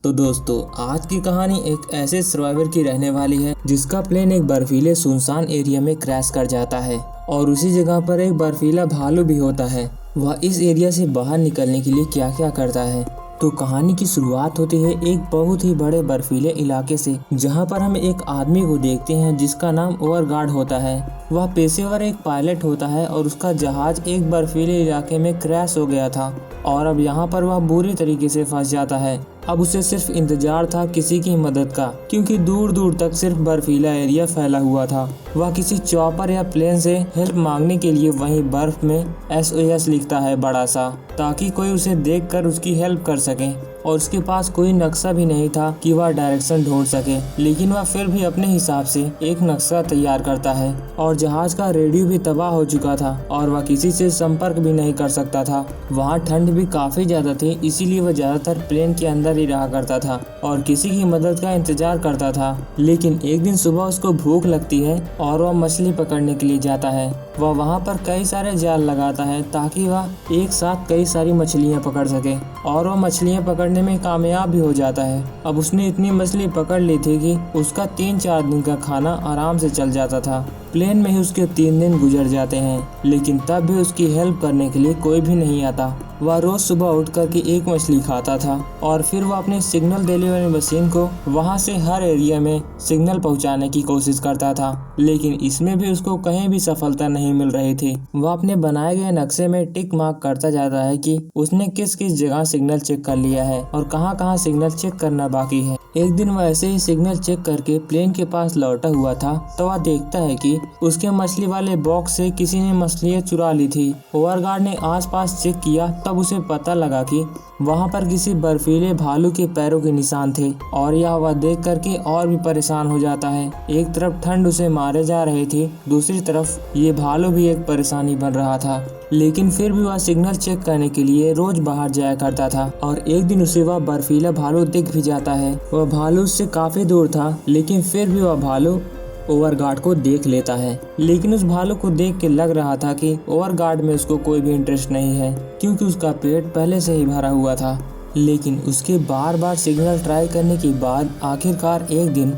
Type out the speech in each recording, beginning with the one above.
तो दोस्तों आज की कहानी एक ऐसे सर्वाइवर की रहने वाली है जिसका प्लेन एक बर्फीले सुनसान एरिया में क्रैश कर जाता है और उसी जगह पर एक बर्फीला भालू भी होता है। वह इस एरिया से बाहर निकलने के लिए क्या क्या करता है। तो कहानी की शुरुआत होती है एक बहुत ही बड़े बर्फीले इलाके से, जहां पर हम एक आदमी को देखते हैं जिसका नाम ओवरगार्ड होता है। वह पेशेवर एक पायलट होता है और उसका जहाज एक बर्फीले इलाके में क्रैश हो गया था और अब यहाँ पर वह बुरी तरीके से फंस जाता है। अब उसे सिर्फ इंतजार था किसी की मदद का, क्योंकि दूर दूर तक सिर्फ बर्फीला एरिया फैला हुआ था। वह किसी चॉपर या प्लेन से हेल्प मांगने के लिए वहीं बर्फ में SOS लिखता है बड़ा सा, ताकि कोई उसे देखकर उसकी हेल्प कर सके। और उसके पास कोई नक्शा भी नहीं था कि वह डायरेक्शन ढूंढ सके, लेकिन वह फिर भी अपने हिसाब से एक नक्शा तैयार करता है। और जहाज का रेडियो भी तबाह हो चुका था और वह किसी से संपर्क भी नहीं कर सकता था। वहाँ ठंड भी काफी ज्यादा थी, इसीलिए वह ज्यादातर प्लेन के अंदर ही रहा करता था और किसी की मदद का इंतजार करता था। लेकिन एक दिन सुबह उसको भूख लगती है और वह मछली पकड़ने के लिए जाता है। वह वहाँ पर कई सारे जाल लगाता है ताकि वह एक साथ कई सारी मछलियाँ पकड़ सके, और वह मछलियाँ पकड़ने में कामयाब भी हो जाता है। अब उसने इतनी मछली पकड़ ली थी कि उसका 3-4 दिन का खाना आराम से चल जाता था। प्लेन में ही उसके 3 दिन गुजर जाते हैं, लेकिन तब भी उसकी हेल्प करने के लिए कोई भी नहीं आता। वह रोज सुबह उठ करके एक मछली खाता था और फिर वह अपने सिग्नल देने वाली मशीन को वहां से हर एरिया में सिग्नल पहुंचाने की कोशिश करता था, लेकिन इसमें भी उसको कहीं भी सफलता नहीं मिल रही थी। वह अपने बनाए गए नक्शे में टिक मार्क करता जाता है कि उसने किस किस जगह सिग्नल चेक कर लिया है और कहाँ कहाँ सिग्नल चेक करना बाकी है। एक दिन वह ऐसे ही सिग्नल चेक करके प्लेन के पास लौटा हुआ था तो वह देखता है कि उसके मछली वाले बॉक्स से किसी ने मछलियाँ चुरा ली थी। ओवरगार्ड ने आसपास चेक किया, तब उसे पता लगा कि वहाँ पर किसी बर्फीले भालू के पैरों के निशान थे, और यह वह देख करके और भी परेशान हो जाता है। एक तरफ ठंड उसे मारे जा रही थी, दूसरी तरफ ये भालू भी एक परेशानी बन रहा था। लेकिन फिर भी वह सिग्नल चेक करने के लिए रोज बाहर जाया करता था और एक दिन उसे वह बर्फीला भालू दिख भी जाता है। वह भालू उससे काफी दूर था, लेकिन फिर भी वह भालू ओवरगार्ड को देख लेता है। लेकिन उस भालू को देख के लग रहा था कि ओवरगार्ड में उसको कोई भी इंटरेस्ट नहीं है, क्योंकि उसका पेट पहले से ही भरा हुआ था। लेकिन उसके बार बार सिग्नल ट्राई करने के बाद आखिरकार एक दिन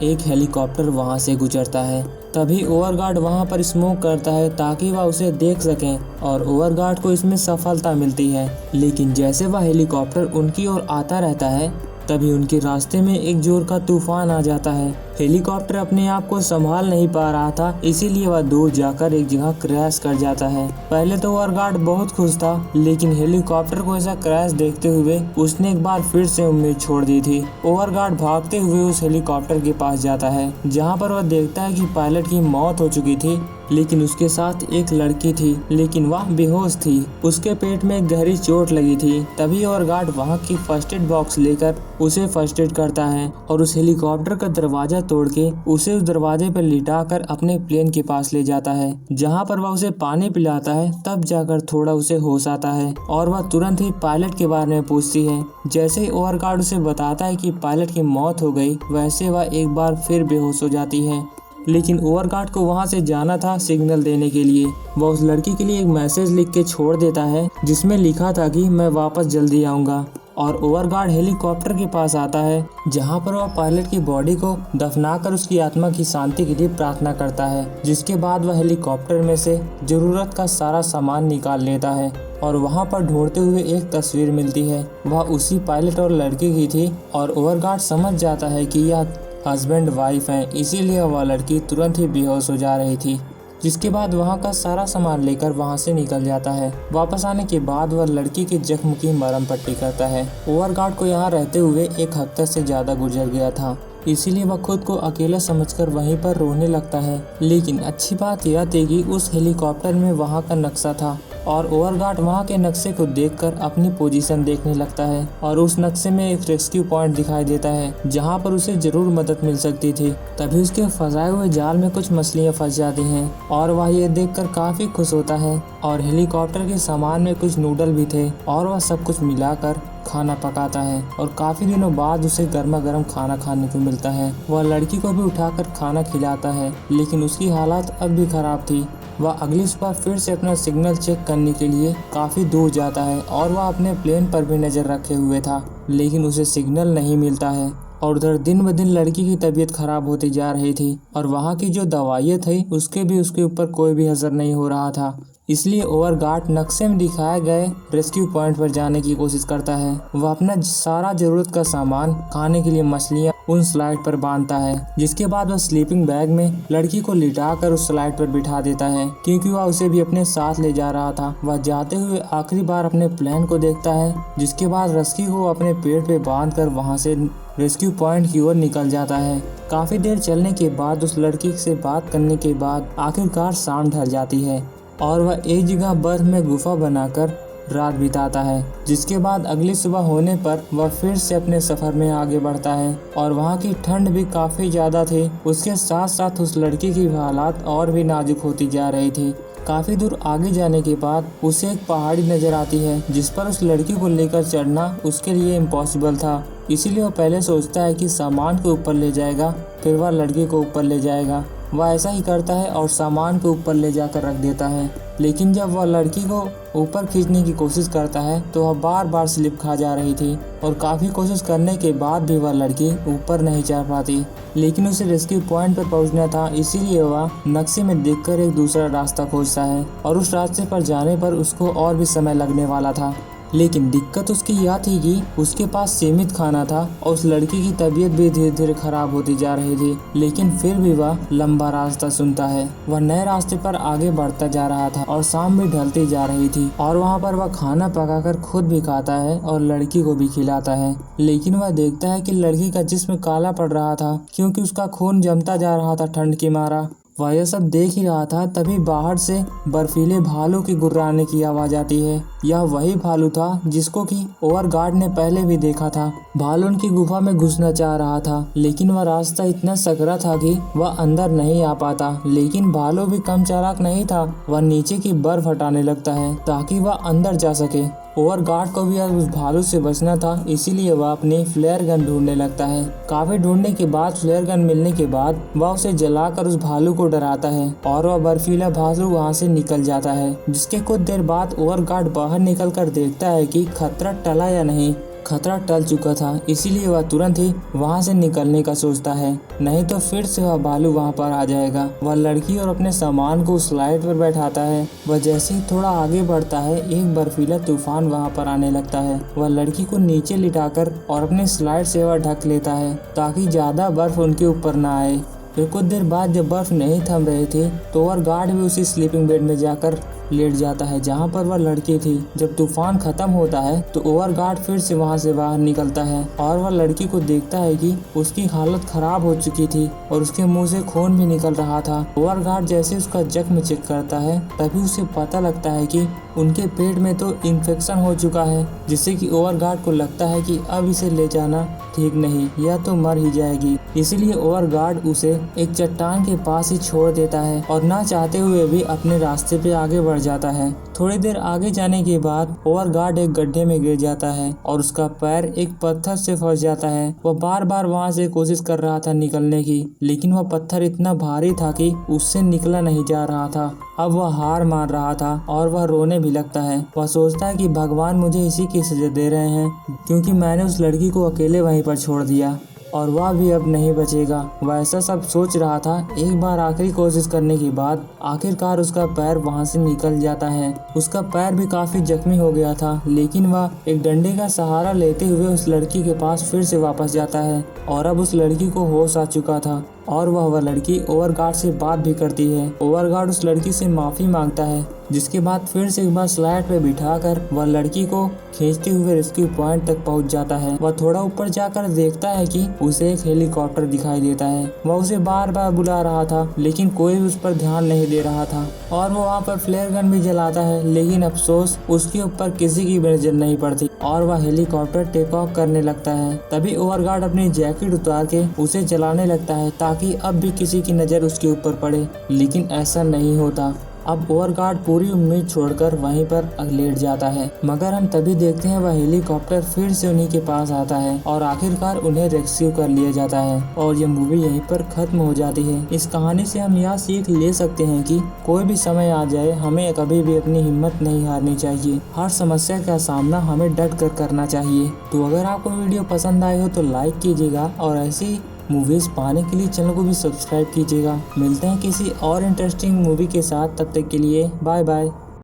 एक हेलीकॉप्टर वहां से गुजरता है। तभी ओवरगार्ड वहां पर स्मोक करता है ताकि वह उसे देख सकें, और ओवरगार्ड को इसमें सफलता मिलती है। लेकिन जैसे वह हेलीकॉप्टर उनकी ओर आता रहता है, तभी उनके रास्ते में एक जोर का तूफान आ जाता है। हेलीकॉप्टर अपने आप को संभाल नहीं पा रहा था, इसीलिए वह दूर जाकर एक जगह क्रैश कर जाता है। पहले तो ओवरगार्ड बहुत खुश था, लेकिन हेलीकॉप्टर को ऐसा क्रैश देखते हुए उसने एक बार फिर से उम्मीद छोड़ दी थी। ओवरगार्ड भागते हुए उस हेलीकॉप्टर के पास जाता है, जहाँ पर वह देखता है कि पायलट की मौत हो चुकी थी, लेकिन उसके साथ एक लड़की थी, लेकिन वह बेहोश थी। उसके पेट में एक गहरी चोट लगी थी। तभी ओवरगार्ड वहाँ की फर्स्ट एड बॉक्स लेकर उसे फर्स्ट एड करता है और उस हेलीकॉप्टर का दरवाजा तोड़ के उसे उस दरवाजे पर लिटाकर अपने प्लेन के पास ले जाता है, जहाँ पर वह उसे पानी पिलाता है। तब जाकर थोड़ा उसे होश आता है और वह तुरंत ही पायलट के बारे में पूछती है। जैसे ही ओवरगार्ड उसे बताता है कि पायलट की मौत हो गई, वैसे वह एक बार फिर बेहोश हो जाती है। लेकिन ओवरगार्ड को वहां से जाना था सिग्नल देने के लिए। वह उस लड़की के लिए एक मैसेज लिख के छोड़ देता है, जिसमें लिखा था कि मैं वापस जल्दी आऊंगा। और ओवरगार्ड हेलीकॉप्टर के पास आता है, जहां पर वह पायलट की बॉडी को दफनाकर उसकी आत्मा की शांति के लिए प्रार्थना करता है। जिसके बाद वह हेलीकॉप्टर में से जरूरत का सारा सामान निकाल लेता है और वहां पर ढूंढते हुए एक तस्वीर मिलती है। वह उसी पायलट और लड़की की थी, और ओवरगार्ड समझ जाता है कि यह हस्बैंड वाइफ हैं, इसीलिए वह लड़की तुरंत ही बेहोश हो जा रही थी। जिसके बाद वहाँ का सारा सामान लेकर वहाँ से निकल जाता है। वापस आने के बाद वह लड़की के जख्म की मरहम पट्टी करता है। ओवरगार्ड को यहाँ रहते हुए एक हफ्ते से ज्यादा गुजर गया था, इसीलिए वह खुद को अकेला समझकर वहीं पर रोने लगता है। लेकिन अच्छी बात यह थी कि उस हेलीकॉप्टर में वहाँ का नक्शा था, और ओवरगार्ड वहाँ के नक्शे को देखकर अपनी पोजीशन देखने लगता है, और उस नक्शे में एक रेस्क्यू पॉइंट दिखाई देता है जहाँ पर उसे जरूर मदद मिल सकती थी। तभी उसके फंसाए हुए जाल में कुछ मछलियाँ फंस जाती हैं, और वह ये देखकर काफी खुश होता है। और हेलीकॉप्टर के सामान में कुछ नूडल भी थे, और वह सब कुछ मिलाकर खाना पकाता है, और काफी दिनों बाद उसे गर्मा गर्म खाना खाने को मिलता है। वह लड़की को भी उठाकर खाना खिलाता है, लेकिन उसकी हालत अब भी खराब थी। वह अगली सुबह फिर से अपना सिग्नल चेक करने के लिए काफी दूर जाता है और वह अपने प्लेन पर भी नजर रखे हुए था, लेकिन उसे सिग्नल नहीं मिलता है। और उधर दिन ब दिन लड़की की तबीयत खराब होती जा रही थी और वहाँ की जो दवाइयाँ थी उसके भी उसके ऊपर कोई भी असर नहीं हो रहा था। इसलिए ओवरगार्ड नक्शे में दिखाए गए रेस्क्यू पॉइंट पर जाने की कोशिश करता है। वह अपना सारा जरूरत का सामान, खाने के लिए मछलियाँ उन स्लाइड पर बांधता है, जिसके बाद वह स्लीपिंग बैग में लड़की को लिटाकर उस स्लाइड पर बिठा देता है, क्योंकि वह उसे भी अपने साथ ले जा रहा था। वह जाते हुए आखिरी बार अपने प्लेन को देखता है, जिसके बाद रस्सी को अपने पेड़ पे बांधकर वहाँ से रेस्क्यू पॉइंट की ओर निकल जाता है। काफी देर चलने के बाद उस लड़की से बात करने के बाद आखिरकार शाम ढल जाती है और वह एक जगह बर्फ में गुफा बनाकर रात बिताता है, जिसके बाद अगली सुबह होने पर वह फिर से अपने सफर में आगे बढ़ता है। और वहाँ की ठंड भी काफी ज्यादा थी, उसके साथ साथ उस लड़की की हालात और भी नाजुक होती जा रही थी। काफी दूर आगे जाने के बाद उसे एक पहाड़ी नजर आती है, जिस पर उस लड़की को लेकर चढ़ना उसके लिए इम्पॉसिबल था। इसीलिए वह पहले सोचता है कि सामान को ऊपर ले जाएगा, फिर वह लड़की को ऊपर ले जाएगा। वह ऐसा ही करता है और सामान को ऊपर ले जाकर रख देता है, लेकिन जब वह लड़की को ऊपर खींचने की कोशिश करता है तो वह बार बार स्लिप खा जा रही थी और काफी कोशिश करने के बाद भी वह लड़की ऊपर नहीं चढ़ पाती। लेकिन उसे रेस्क्यू पॉइंट पर पहुंचना था, इसीलिए वह नक्शे में देखकर एक दूसरा रास्ता खोजता है और उस रास्ते पर जाने पर उसको और भी समय लगने वाला था। लेकिन दिक्कत उसकी यह थी कि उसके पास सीमित खाना था और उस लड़की की तबीयत भी धीरे धीरे खराब होती जा रही थी। लेकिन फिर भी वह लंबा रास्ता चुनता है। वह नए रास्ते पर आगे बढ़ता जा रहा था और शाम भी ढलती जा रही थी और वहाँ पर वह खाना पकाकर खुद भी खाता है और लड़की को भी खिलाता है। लेकिन वह देखता है कि लड़की का जिस्म काला पड़ रहा था, क्योंकि उसका खून जमता जा रहा था ठंड के मारा। वह यह सब देख ही रहा था, तभी बाहर से बर्फीले भालू की गुर्राने की आवाज आती है। यह वही भालू था जिसको कि ओवरगार्ड ने पहले भी देखा था। भालू उनकी गुफा में घुसना चाह रहा था, लेकिन वह रास्ता इतना सकरा था कि वह अंदर नहीं आ पाता। लेकिन भालू भी कम चालाक नहीं था, वह नीचे की बर्फ हटाने लगता है ताकि वह अंदर जा सके। ओवरगार्ड को भी उस भालू से बचना था, इसीलिए वह अपनी फ्लेयर गन ढूंढने लगता है। काफी ढूंढने के बाद फ्लेयर गन मिलने के बाद वह उसे जलाकर उस भालू को डराता है और वह बर्फीला भालू वहां से निकल जाता है। जिसके कुछ देर बाद ओवरगार्ड बाहर निकलकर देखता है कि खतरा टला या नहीं। खतरा टल चुका था, इसीलिए वह तुरंत ही वहां से निकलने का सोचता है, नहीं तो फिर से वह भालू वहां पर आ जाएगा। वह लड़की और अपने सामान को स्लाइड पर बैठाता है। वह जैसे ही थोड़ा आगे बढ़ता है, एक बर्फीला तूफान वहां पर आने लगता है। वह लड़की को नीचे लिटाकर और अपने स्लाइड से वह ढक लेता है ताकि ज्यादा बर्फ उनके ऊपर न आए। फिर कुछ देर बाद जब बर्फ नहीं थम रही थी तो ओवरगार्ड भी उसी स्लीपिंग बेड में जाकर लेट जाता है जहाँ पर वह लड़की थी। जब तूफान खत्म होता है तो ओवरगार्ड फिर से वहाँ से बाहर निकलता है और वह लड़की को देखता है कि उसकी हालत खराब हो चुकी थी और उसके मुंह से खून भी निकल रहा था। ओवरगार्ड जैसे उसका जख्म चेक करता है, तभी उसे पता लगता है कि उनके पेट में तो इन्फेक्शन हो चुका है, जिससे कि ओवरगार्ड को लगता है कि अब इसे ले जाना ठीक नहीं, यह तो मर ही जाएगी। इसीलिए ओवरगार्ड उसे एक चट्टान के पास ही छोड़ देता है और ना चाहते हुए भी अपने रास्ते पे आगे बढ़ जाता है। थोड़ी देर आगे जाने के बाद ओवरगार्ड एक गड्ढे में गिर जाता है और उसका पैर एक पत्थर से फंस जाता है। वह बार बार वहां से कोशिश कर रहा था निकलने की, लेकिन वह पत्थर इतना भारी था कि उससे निकला नहीं जा रहा था। अब वह हार मान रहा था और वह रोने भी लगता है। वह सोचता है कि भगवान मुझे इसी की सजा दे रहे हैं, क्योंकि मैंने उस लड़की को अकेले वहीं पर छोड़ दिया और वह भी अब नहीं बचेगा। वह ऐसा सब सोच रहा था। एक बार आखिरी कोशिश करने के बाद आखिरकार उसका पैर वहां से निकल जाता है। उसका पैर भी काफी जख्मी हो गया था, लेकिन वह एक डंडे का सहारा लेते हुए उस लड़की के पास फिर से वापस जाता है और अब उस लड़की को होश आ चुका था और वह लड़की ओवरगार्ड से बात भी करती है। ओवरगार्ड उस लड़की से माफी मांगता है, जिसके बाद फिर से एक बार स्लाइड पे बिठाकर वह लड़की को खींचते हुए रेस्क्यू पॉइंट तक पहुंच जाता है। वह थोड़ा ऊपर जाकर देखता है कि उसे एक हेलीकॉप्टर दिखाई देता है। वह उसे बार बार बुला रहा था, लेकिन कोई उस पर ध्यान नहीं दे रहा था और वो वहाँ पर फ्लेयर गन भी जलाता है, लेकिन अफसोस उसके ऊपर किसी की भी नजर नहीं पड़ती और वह हेलीकॉप्टर टेक ऑफ करने लगता है। तभी ओवरगार्ड अपनी जैकेट उतार के उसे जलाने लगता है ताकि अब भी किसी की नजर उसके ऊपर पड़े, लेकिन ऐसा नहीं होता। अब ओवरगार्ड पूरी उम्मीद छोड़कर वहीं पर लेट जाता है, मगर हम तभी देखते हैं वह हेलीकॉप्टर फिर से उन्हीं के पास आता है और आखिरकार उन्हें रेस्क्यू कर लिया जाता है और ये मूवी यहीं पर खत्म हो जाती है। इस कहानी से हम यह सीख ले सकते हैं कि कोई भी समय आ जाए, हमें कभी भी अपनी हिम्मत नहीं हारनी चाहिए। हर समस्या का सामना हमें डट कर करना चाहिए। तो अगर आपको वीडियो पसंद आई हो तो लाइक कीजिएगा और ऐसी मूवीज पाने के लिए चैनल को भी सब्सक्राइब कीजिएगा। मिलते हैं किसी और इंटरेस्टिंग मूवी के साथ, तब तक के लिए बाय बाय।